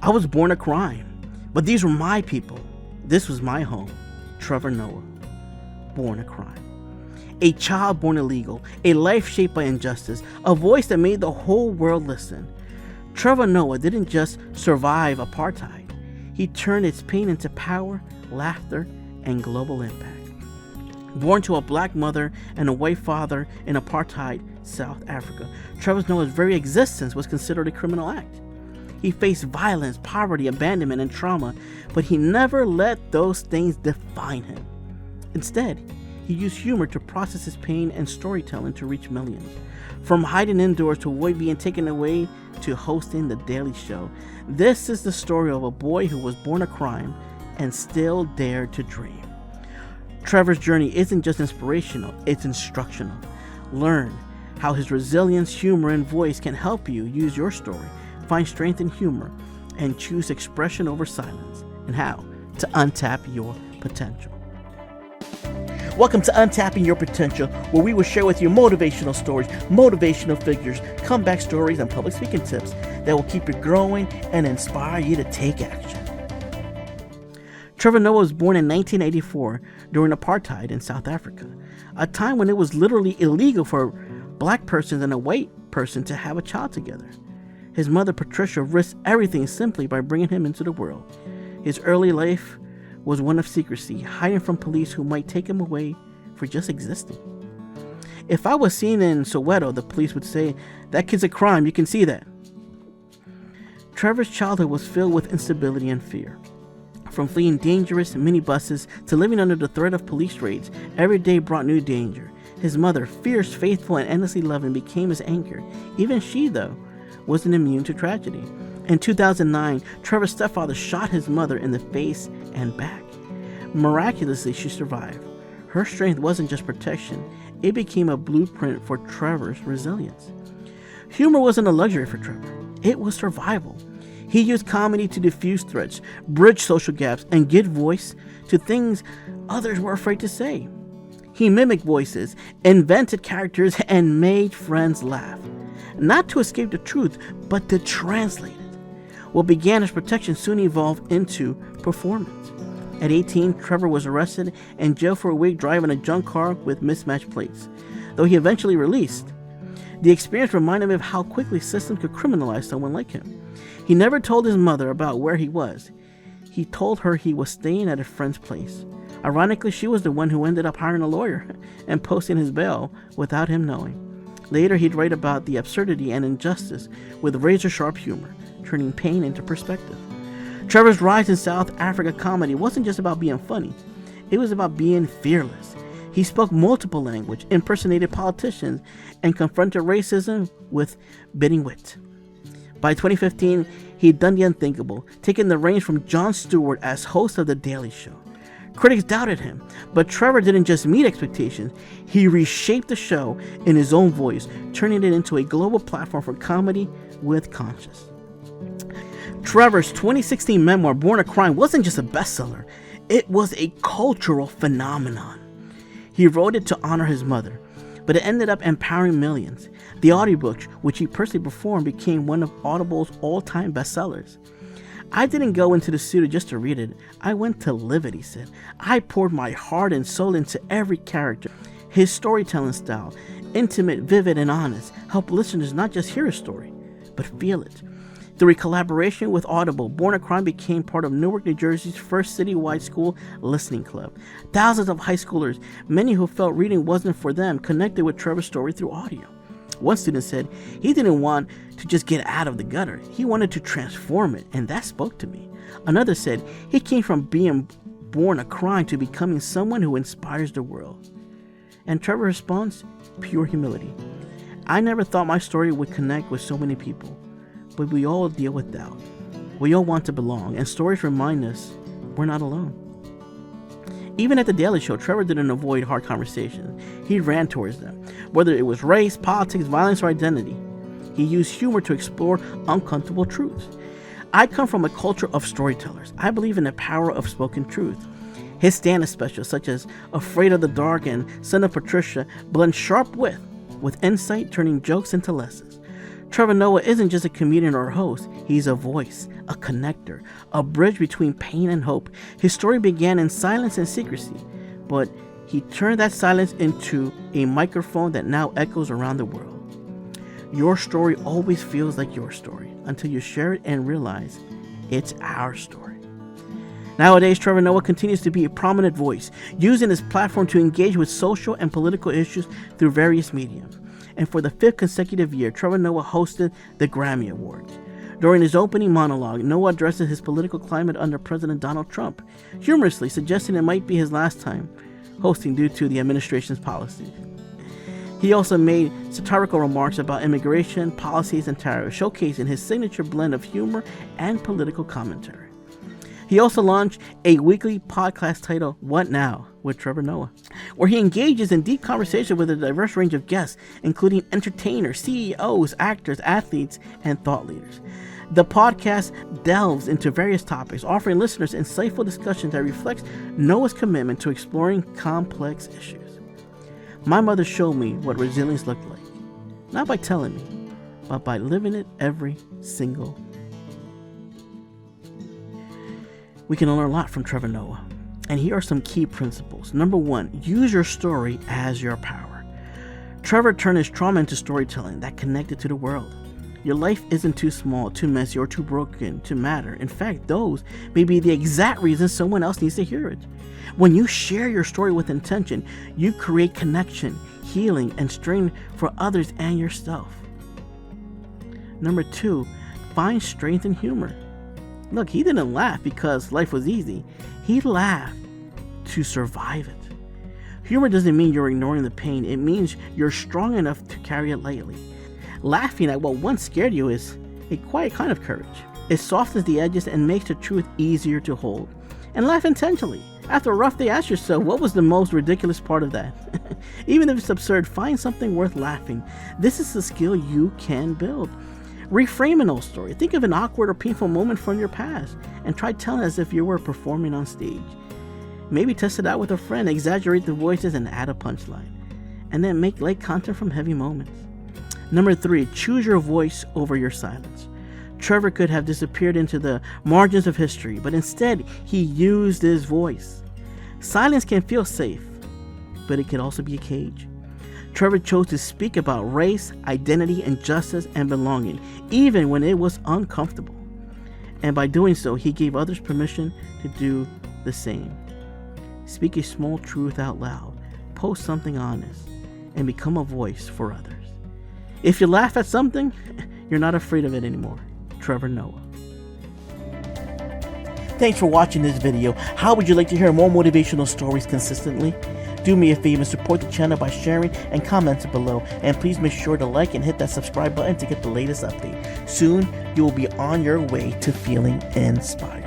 I was born a crime, but these were my people. This was my home. Trevor Noah, born a crime. A child born illegal, a life shaped by injustice, a voice that made the whole world listen. Trevor Noah didn't just survive apartheid. He turned its pain into power, laughter, and global impact. Born to a black mother and a white father in apartheid South Africa, Trevor Noah's very existence was considered a criminal act. He faced violence, poverty, abandonment, and trauma, but he never let those things define him. Instead, he used humor to process his pain and storytelling to reach millions. From hiding indoors to avoid being taken away to hosting The Daily Show, this is the story of a boy who was born a crime and still dared to dream. Trevor's journey isn't just inspirational, it's instructional. Learn how his resilience, humor, and voice can help you use your story, find strength in humor, and choose expression over silence, and how to untap your potential. Welcome to Untapping Your Potential, where we will share with you motivational stories, motivational figures, comeback stories, and public speaking tips that will keep you growing and inspire you to take action. Trevor Noah was born in 1984 during apartheid in South Africa, a time when it was literally illegal for a black person and a white person to have a child together. His mother, Patricia, risked everything simply by bringing him into the world. His early life was one of secrecy, hiding from police who might take him away for just existing. If I was seen in Soweto, the police would say, "That kid's a crime, you can see that." Trevor's childhood was filled with instability and fear. From fleeing dangerous minibuses to living under the threat of police raids, every day brought new danger. His mother, fierce, faithful, and endlessly loving, became his anchor. Even she, though, wasn't immune to tragedy. In 2009, Trevor's stepfather shot his mother in the face and back. Miraculously, she survived. Her strength wasn't just protection, it became a blueprint for Trevor's resilience. Humor wasn't a luxury for Trevor, it was survival. He used comedy to diffuse threats, bridge social gaps, and give voice to things others were afraid to say. He mimicked voices, invented characters, and made friends laugh. Not to escape the truth, but to translate it. What began as protection soon evolved into performance. At 18, Trevor was arrested and jailed for a week driving a junk car with mismatched plates. Though he eventually released, the experience reminded him of how quickly systems could criminalize someone like him. He never told his mother about where he was. He told her he was staying at a friend's place. Ironically, she was the one who ended up hiring a lawyer and posting his bail without him knowing. Later, he'd write about the absurdity and injustice with razor-sharp humor, turning pain into perspective. Trevor's rise in South Africa comedy wasn't just about being funny. It was about being fearless. He spoke multiple languages, impersonated politicians, and confronted racism with biting wit. By 2015, he'd done the unthinkable, taking the reins from Jon Stewart as host of The Daily Show. Critics doubted him, but Trevor didn't just meet expectations, he reshaped the show in his own voice, turning it into a global platform for comedy with conscience. Trevor's 2016 memoir, Born a Crime, wasn't just a bestseller, it was a cultural phenomenon. He wrote it to honor his mother, but it ended up empowering millions. The audiobook, which he personally performed, became one of Audible's all-time bestsellers. "I didn't go into the studio just to read it, I went to live it," he said. "I poured my heart and soul into every character." His storytelling style, intimate, vivid, and honest, helped listeners not just hear his story, but feel it. Through a collaboration with Audible, Born a Crime became part of Newark, New Jersey's first citywide school listening club. Thousands of high schoolers, many who felt reading wasn't for them, connected with Trevor's story through audio. One student said he didn't want to just get out of the gutter, he wanted to transform it, and that spoke to me. Another said he came from being born a crime to becoming someone who inspires the world. And Trevor's response? Pure humility. "I never thought my story would connect with so many people, but we all deal with doubt. We all want to belong, and stories remind us we're not alone." Even at The Daily Show, Trevor didn't avoid hard conversations. He ran towards them. Whether it was race, politics, violence, or identity, he used humor to explore uncomfortable truths. "I come from a culture of storytellers. I believe in the power of spoken truth." His stand-up specials, such as Afraid of the Dark and Son of Patricia, blend sharp wit with insight, turning jokes into lessons. Trevor Noah isn't just a comedian or a host, he's a voice, a connector, a bridge between pain and hope. His story began in silence and secrecy, but he turned that silence into a microphone that now echoes around the world. Your story always feels like your story until you share it and realize it's our story. Nowadays, Trevor Noah continues to be a prominent voice, using his platform to engage with social and political issues through various mediums. And for the 5th consecutive year, Trevor Noah hosted the Grammy Awards. During his opening monologue, Noah addresses his political climate under President Donald Trump, humorously suggesting it might be his last time hosting due to the administration's policies. He also made satirical remarks about immigration, policies, and tariffs, showcasing his signature blend of humor and political commentary. He also launched a weekly podcast titled What Now with Trevor Noah, where he engages in deep conversation with a diverse range of guests, including entertainers, CEOs, actors, athletes, and thought leaders. The podcast delves into various topics, offering listeners insightful discussions that reflects Noah's commitment to exploring complex issues. My mother showed me what resilience looked like, not by telling me, but by living it every single day. We can learn a lot from Trevor Noah, and here are some key principles. Number 1, use your story as your power. Trevor turned his trauma into storytelling that connected to the world. Your life isn't too small, too messy, or too broken to matter. In fact, those may be the exact reason someone else needs to hear it. When you share your story with intention, you create connection, healing, and strength for others and yourself. Number 2, find strength in humor. Look, he didn't laugh because life was easy. He laughed to survive it. Humor doesn't mean you're ignoring the pain. It means you're strong enough to carry it lightly. Laughing at what once scared you is a quiet kind of courage. It softens the edges and makes the truth easier to hold. And laugh intentionally. After a rough day, ask yourself, what was the most ridiculous part of that? Even if it's absurd, find something worth laughing. This is a skill you can build. Reframe an old story. Think of an awkward or painful moment from your past and try telling it as if you were performing on stage. Maybe test it out with a friend, exaggerate the voices and add a punchline. And then make light content from heavy moments. Number 3, choose your voice over your silence. Trevor could have disappeared into the margins of history, but instead he used his voice. Silence can feel safe, but it can also be a cage. Trevor chose to speak about race, identity, injustice, and belonging, even when it was uncomfortable. And by doing so, he gave others permission to do the same. Speak a small truth out loud, post something honest, and become a voice for others. If you laugh at something, you're not afraid of it anymore. Trevor Noah. Thanks for watching this video. How would you like to hear more motivational stories consistently? Do me a favor and support the channel by sharing and commenting below. And please make sure to like and hit that subscribe button to get the latest update. Soon, you will be on your way to feeling inspired.